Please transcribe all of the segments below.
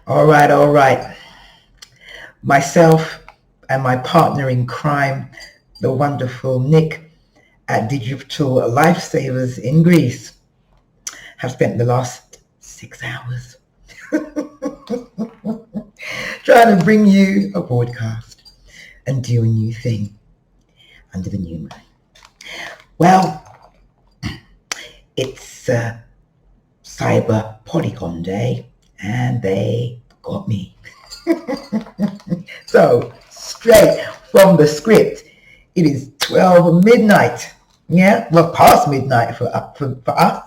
All right. Myself and my partner in crime, the wonderful Nick at Digital Lifesavers in Greece, have spent the last 6 hours trying to bring you a broadcast and do a new thing under the new moon. Well, it's Cyber Polygon Day, and they got me. So, straight from the script, it is 12 midnight. Yeah, well, past midnight for us.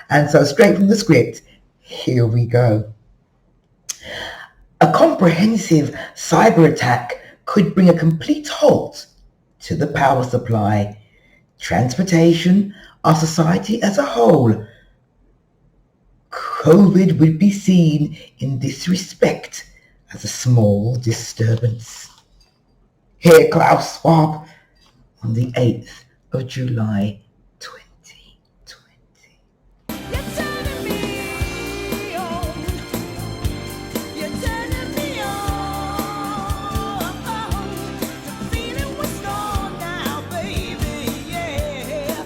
And so, straight from the script, here we go. A comprehensive cyber attack could bring a complete halt to the power supply, transportation, our society as a whole. COVID would be seen in this respect as a small disturbance. Here, Klaus Schwab, on the 8th of July, 2020. You're turning me on. You're turning me on. The feeling was gone now, baby. Yeah.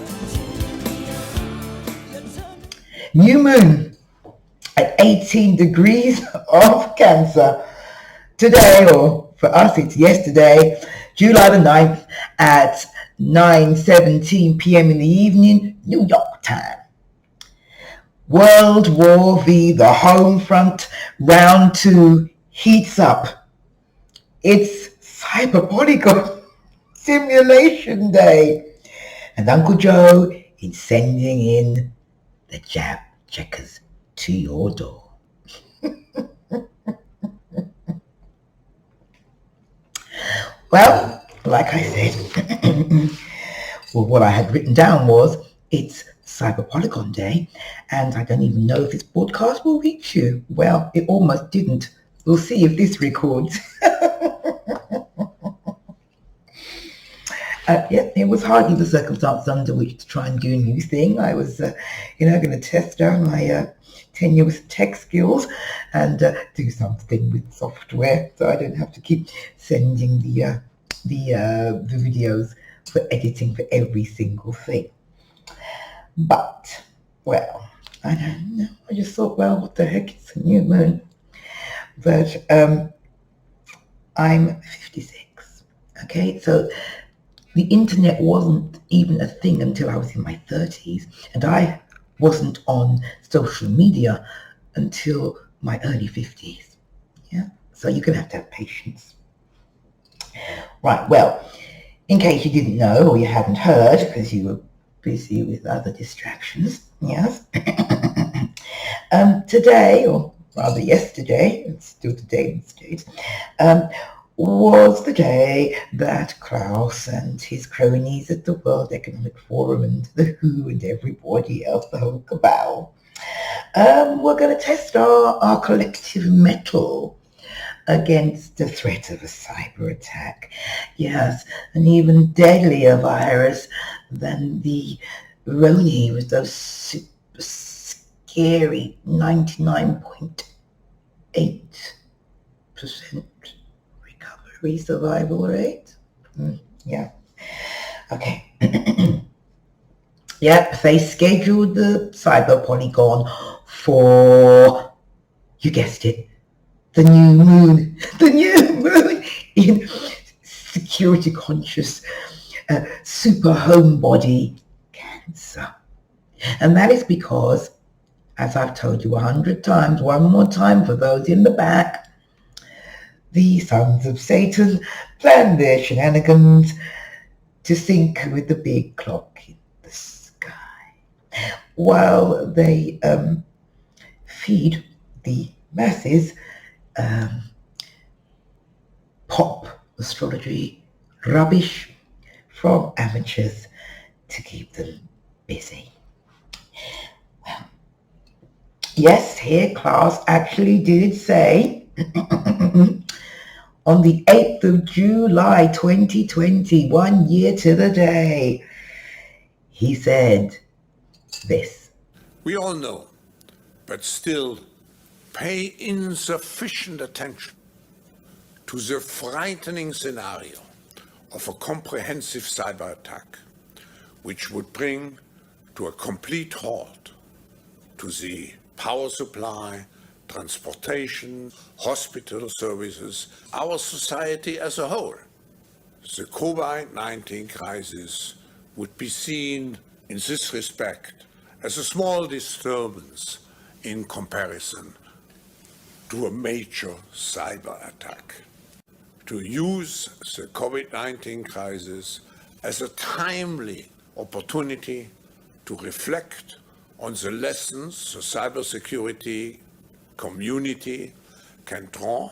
New moon at 18 degrees of Cancer. Today, or for us it's yesterday, July the 9th at 9:17 p.m. in the evening, New York time. World War V, the home front, round 2 heats up. It's Cyber Polygon Simulation Day. And Uncle Joe is sending in the jab checkers to your door. Well, like I said, well, what I had written down was it's Cyber Polygon Day, and I don't even know if this broadcast will reach you. Well, it almost didn't. We'll see if this records. Yeah, it was hardly the circumstance under which to try and do a new thing. I was, going to test out my tenuous tech skills and do something with software, so I don't have to keep sending the videos for editing for every single thing. But, well, I don't know. I just thought, well, what the heck? It's a new moon. But I'm 56. Okay, so the internet wasn't even a thing until I was in my 30s, and I wasn't on social media until my early 50s. Yeah, so you're gonna have to have patience. Right, well, in case you didn't know or you hadn't heard because you were busy with other distractions, yes, today, or rather yesterday, it's still today in the States, was the day that Klaus and his cronies at the World Economic Forum and the WHO and everybody else, the whole cabal, were going to test our collective mettle against the threat of a cyber attack. Yes, an even deadlier virus than the Roni with those super scary 99.8% recovery survival rate. Yeah. Okay. Yep, they scheduled the Cyber Polygon for, you guessed it, the new moon. The new moon in security conscious super homebody Cancer. And that is because, as I've told you 100 times, one more time for those in the back, the sons of Satan planned their shenanigans to sync with the big clock in the sky, while they feed the masses pop astrology rubbish from amateurs to keep them busy. Well, yes, here Klaus actually did say on the 8th of July 2020, 1 year to the day, he said this. We all know, but still pay insufficient attention to the frightening scenario of a comprehensive cyber attack, which would bring to a complete halt to the power supply, transportation, hospital services, our society as a whole. The COVID-19 crisis would be seen in this respect as a small disturbance in comparison to a major cyber attack. To use the COVID-19 crisis as a timely opportunity to reflect on the lessons the cybersecurity community can draw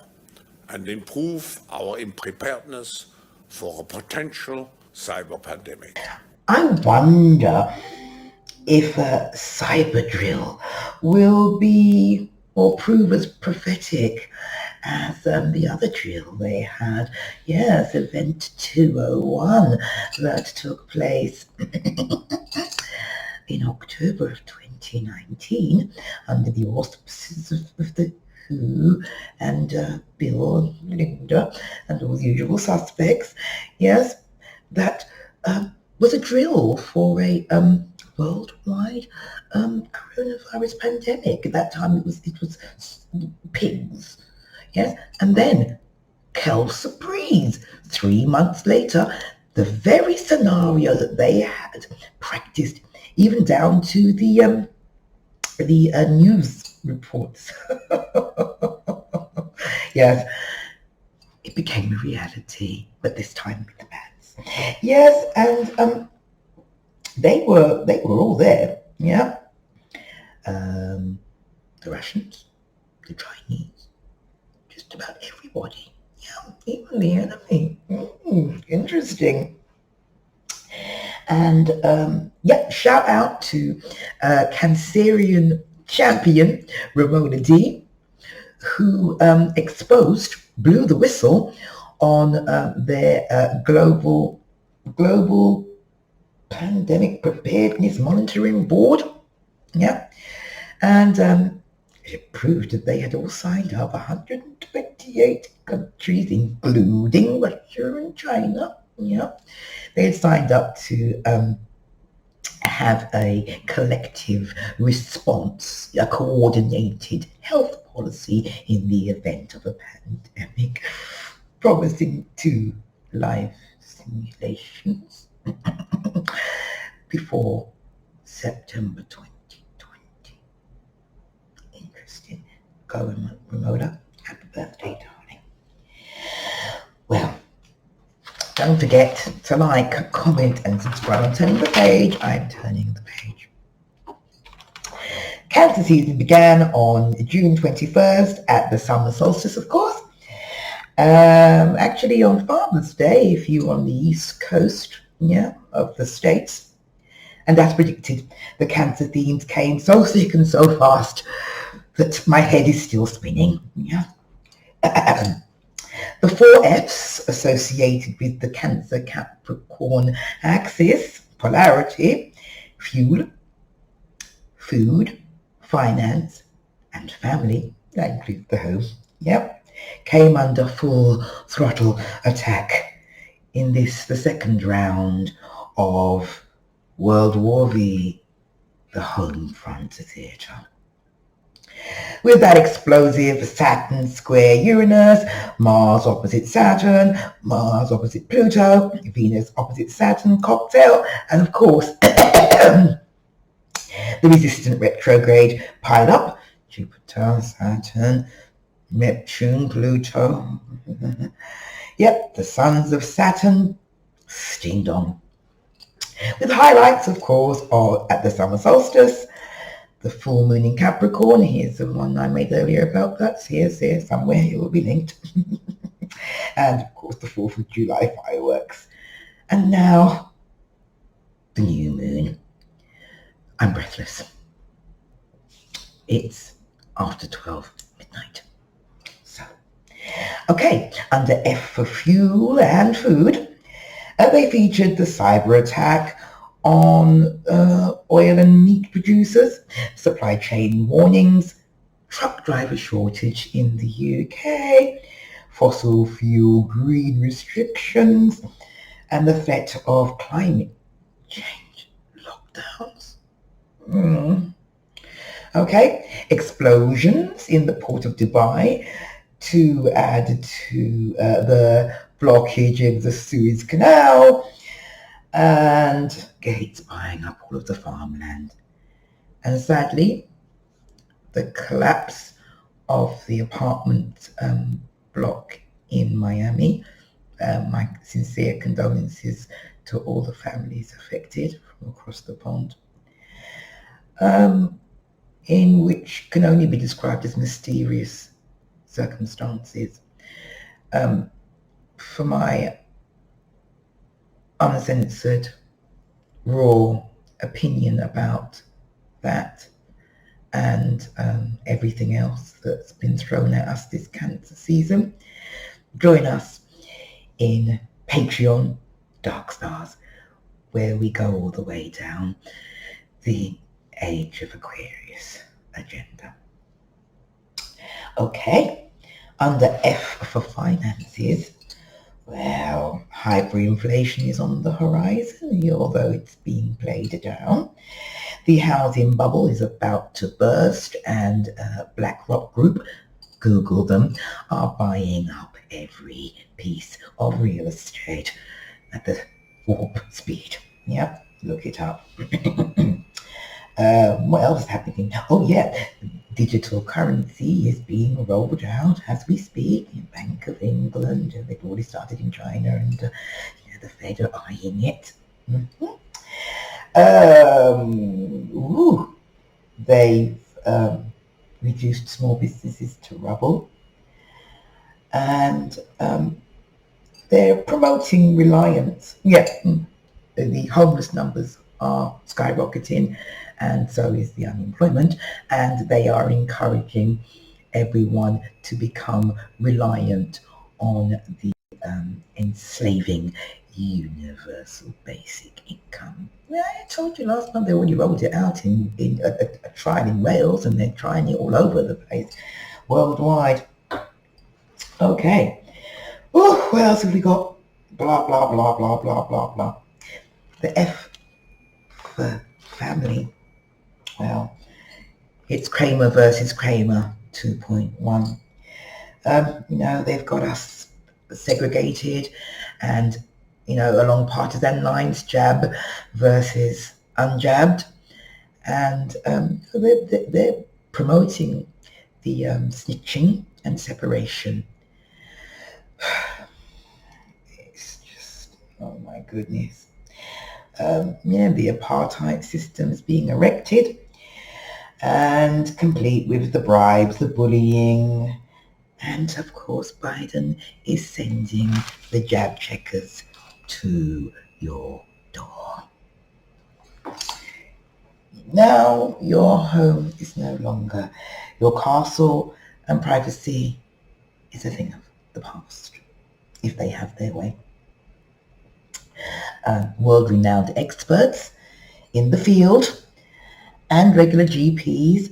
and improve our preparedness for a potential cyber pandemic. I wonder if a cyber drill will be or prove as prophetic as the other drill they had. Yes, Event 201 that took place in October of 2019 under the auspices of the WHO and Bill, Linda, and all the usual suspects. Yes, that was a drill for a worldwide coronavirus pandemic. At that time, it was pigs. Yes, and then Kel Surprise. 3 months later, the very scenario that they had practiced, even down to the news reports. Yes, it became a reality, but this time with the bats. Yes, and they were all there. Yeah, the Russians, the Chinese, just about everybody. Yeah, even the enemy. Interesting. And shout out to Cancerian champion Ramona D, who blew the whistle on their global pandemic preparedness monitoring board. Yeah, and it proved that they had all signed up, 128 countries, including Russia and China. Yeah, they had signed up to have a collective response, a coordinated health policy in the event of a pandemic, promising 2 live simulations before September 2020. Interesting. Go, Ramona. Happy birthday, darling. Well, don't forget to like, comment, and subscribe. I'm turning the page. Cancer season began on June 21st at the summer solstice, of course. Actually on Father's Day, if you're on the East Coast, of the States. And as predicted, the Cancer themes came so thick and so fast that my head is still spinning. The 4 F's associated with the Cancer Capricorn axis, polarity, fuel, food, finance, and family, that includes the home, came under full throttle attack in the second round of World War V, the home front theatre. With that explosive Saturn square Uranus, Mars opposite Saturn, Mars opposite Pluto, Venus opposite Saturn cocktail, and of course, the resistant retrograde pile up, Jupiter, Saturn, Neptune, Pluto. Yep, the sons of Saturn steamed on. With highlights, of course, at the summer solstice, the full moon in Capricorn. Here's the one I made earlier about that. Here, somewhere, it will be linked. And, of course, the 4th of July fireworks. And now, the new moon. I'm breathless. It's after 12 midnight. So, okay, under F for fuel and food, they featured the cyber attack on oil and meat producers, supply chain warnings, truck driver shortage in the UK, fossil fuel green restrictions, and the threat of climate change lockdowns. Okay, explosions in the port of Dubai to add to the blockage of the Suez Canal, and Gates buying up all of the farmland. And sadly, the collapse of the apartment block in Miami. My sincere condolences to all the families affected from across the pond, in which can only be described as mysterious circumstances. For my uncensored, raw opinion about that and everything else that's been thrown at us this Cancer season, join us in Patreon Dark Stars, where we go all the way down the Age of Aquarius agenda. Okay, under F for finances, well, hyperinflation is on the horizon, although it's being played down. The housing bubble is about to burst, and BlackRock Group, Google them, are buying up every piece of real estate at the warp speed. Yep, look it up. What else is happening? Oh yeah, digital currency is being rolled out as we speak. Bank of England, and they've already started in China, and the Fed are eyeing it. They've reduced small businesses to rubble, and they're promoting reliance. The homeless numbers are skyrocketing, and so is the unemployment, and they are encouraging everyone to become reliant on the enslaving universal basic income. I told you last month they already rolled it out in a trial in Wales, and they're trying it all over the place worldwide. Okay. Oh, what else have we got? Blah, blah, blah, blah, blah, blah, blah. The F for family. Well, it's Kramer versus Kramer 2.1. They've got us segregated, and along partisan lines, jab versus unjabbed, and they're promoting the snitching and separation. It's just, oh my goodness. The apartheid system is being erected, and complete with the bribes, the bullying, and of course Biden is sending the jab checkers to your door. Now your home is no longer your castle, and privacy is a thing of the past, if they have their way. World-renowned experts in the field and regular GPs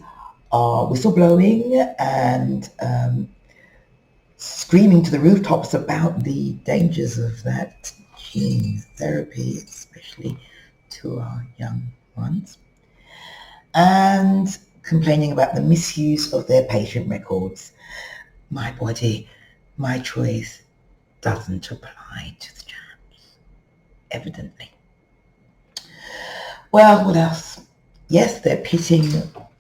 are whistleblowing and screaming to the rooftops about the dangers of that gene therapy, especially to our young ones, and complaining about the misuse of their patient records. My body, my choice doesn't apply to the jabs, evidently. Well, what else? Yes, they're pitting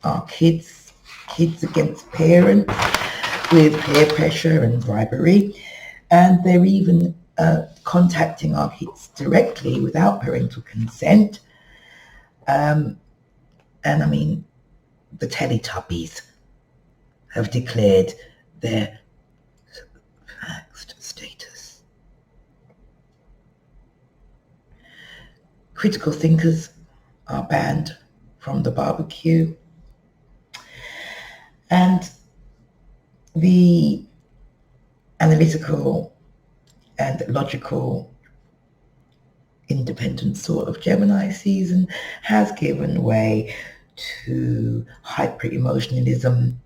our kids against parents with peer pressure and bribery, and they're even contacting our kids directly without parental consent. And I mean, the Teletubbies have declared their relaxed status. Critical thinkers are banned from the barbecue, and the analytical and logical independent sort of Gemini season has given way to hyper-emotionalism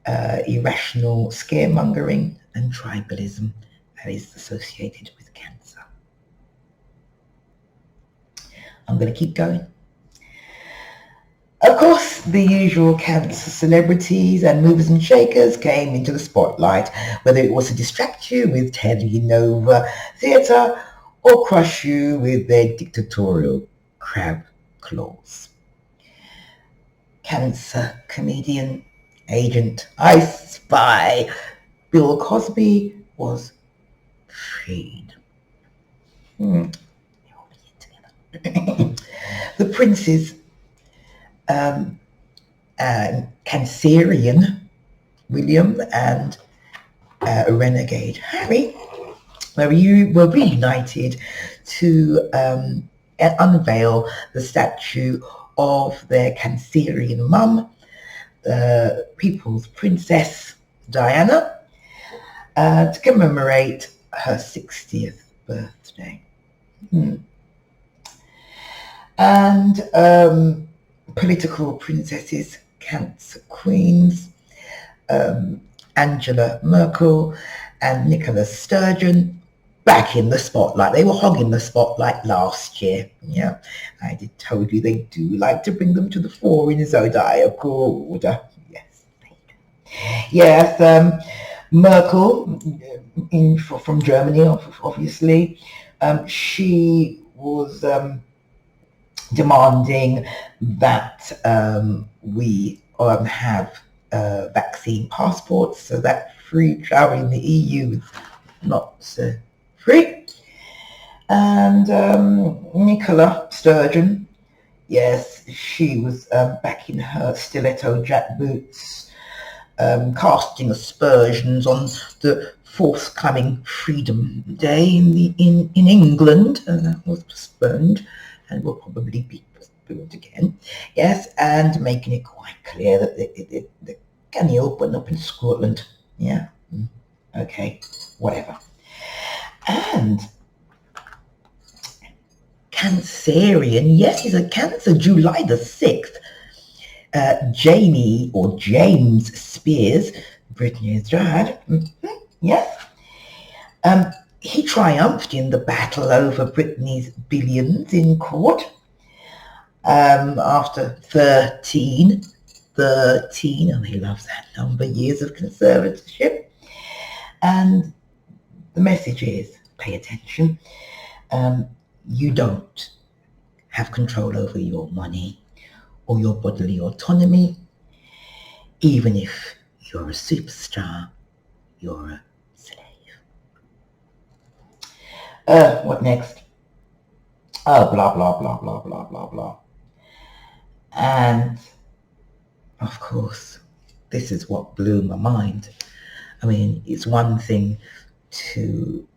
irrational scaremongering and tribalism that is associated with Cancer. I'm going to keep going. Of course, the usual Cancer celebrities and movers and shakers came into the spotlight, whether it was to distract you with telenovela theatre or crush you with their dictatorial crab claws. Cancer comedian, agent, I spy, Bill Cosby was freed. The princes, Cancerian William and renegade Harry were reunited to unveil the statue of their Cancerian mum, the People's Princess Diana, to commemorate her 60th birthday. And political princesses, Cancer queens, Angela Merkel and Nicola Sturgeon, back in the spotlight. They were hogging the spotlight last year. Yeah, I did told you they do like to bring them to the fore in zodiac order. Yes, they do. Yes, Merkel, from Germany, obviously, she was demanding that we have vaccine passports so that free travel in the EU is not so free. And Nicola Sturgeon, yes, she was back in her stiletto jack boots, casting aspersions on the forthcoming Freedom Day in England, and that was postponed and will probably be postponed again. Yes, and making it quite clear that they can open up in Scotland. Yeah, okay, whatever. And Cancerian, yes, he's a Cancer, July the 6th. Jamie or James Spears, Britney's dad, yes. He triumphed in the battle over Britney's billions in court after 13, and he loves that number, years of conservatorship. And the message is, pay attention, you don't have control over your money or your bodily autonomy. Even if you're a superstar, you're a slave. What next? Oh, blah, blah, blah, blah, blah, blah, blah. And, of course, this is what blew my mind. I mean, it's one thing to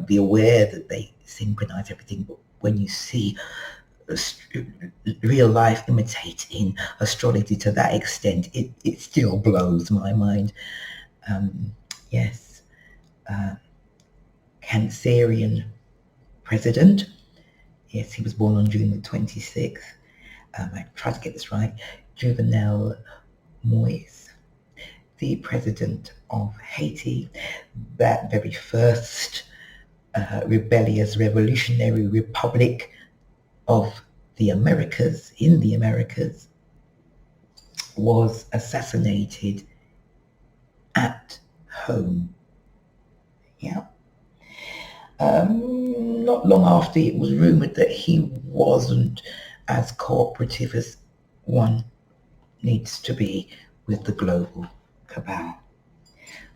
be aware that they synchronize everything, but when you see real life imitating astrology to that extent, it still blows my mind. Yes, Cancerian president. Yes, he was born on June the 26th. I tried to get this right. Juvenal Moise, the president of Haiti, that very first rebellious revolutionary republic of the Americas, in the Americas, was assassinated at home. Yeah. Not long after, it was rumored that he wasn't as cooperative as one needs to be with the global cabal.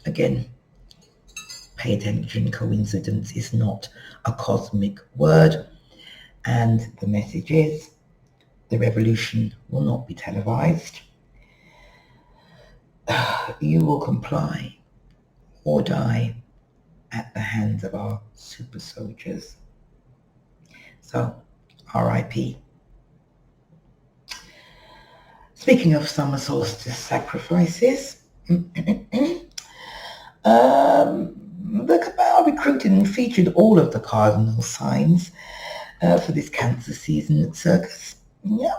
Again, pay attention, coincidence is not a cosmic word. And the message is, the revolution will not be televised. You will comply or die at the hands of our super soldiers. So, R.I.P. Speaking of summer solstice sacrifices, the cabal recruited and featured all of the cardinal signs for this Cancer season at Circus. Yeah.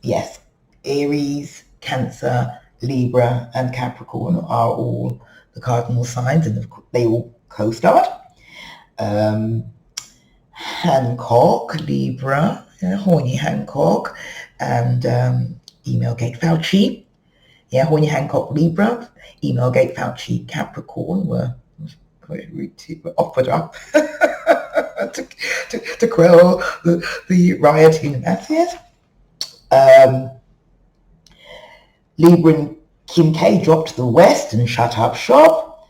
Yes, Aries, Cancer, Libra, and Capricorn are all the cardinal signs, and they all co-starred. Hancock, Libra, Horny Hancock, and Email Gate Fauci. Yeah, Horny Hancock, Libra, Email Gate Fauci, Capricorn were offered up to quell the rioting masses. Libra and Kim K dropped to the west and shut up shop.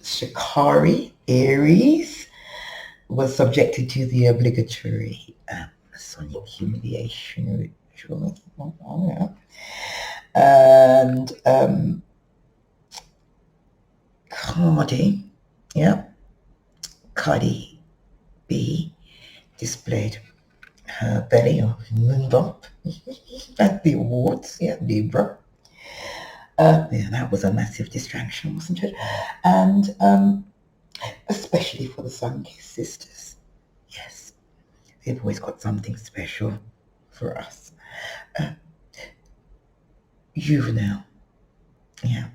Sha'carri, Aries, was subjected to the obligatory Masonic humiliation ritual. Oh, yeah. And Cardi B displayed her belly or moon bump at the awards, Libra. That was a massive distraction, wasn't it? And especially for the Sun-kissed sisters. Yes, they've always got something special for us. Juvenile. Yeah,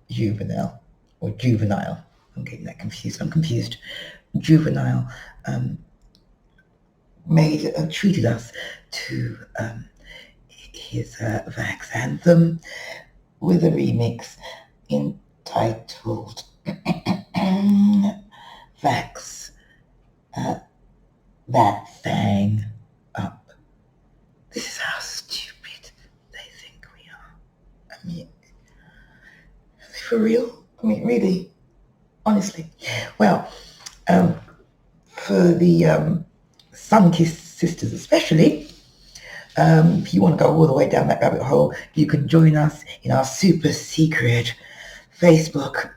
juvenile. Or juvenile. I'm getting that confused. I'm confused. Juvenile treated us to his Vax anthem with a remix entitled Vax That Thing Up. This is how stupid they think we are. I mean, for real? I mean, really? Honestly? Well, for the sun-kissed sisters especially, if you want to go all the way down that rabbit hole, you can join us in our super secret Facebook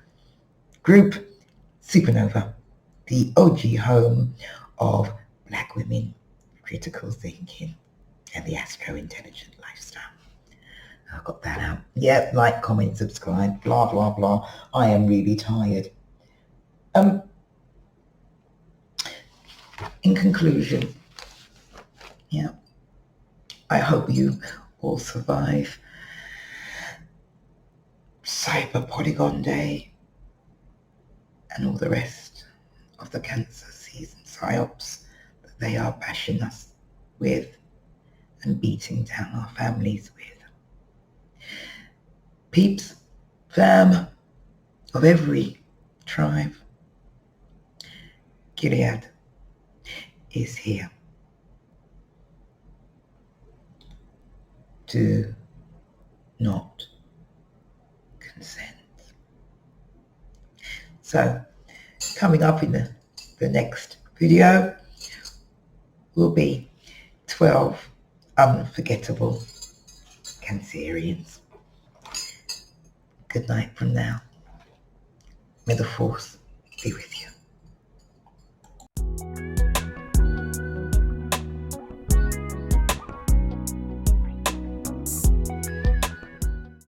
group, Supernova, the OG home of Black women, critical thinking, and the astro-intelligent lifestyle. I got that out. Yep, like, comment, subscribe, blah, blah, blah. I am really tired. In conclusion, I hope you all survive Cyber Polygon Day and all the rest of the Cancer season psyops that they are bashing us with and beating down our families with. Peeps, fam of every tribe, Gilead is here. Do not consent. So, coming up in the next video will be 12 unforgettable Cancerians. Good night from now. May the force be with you.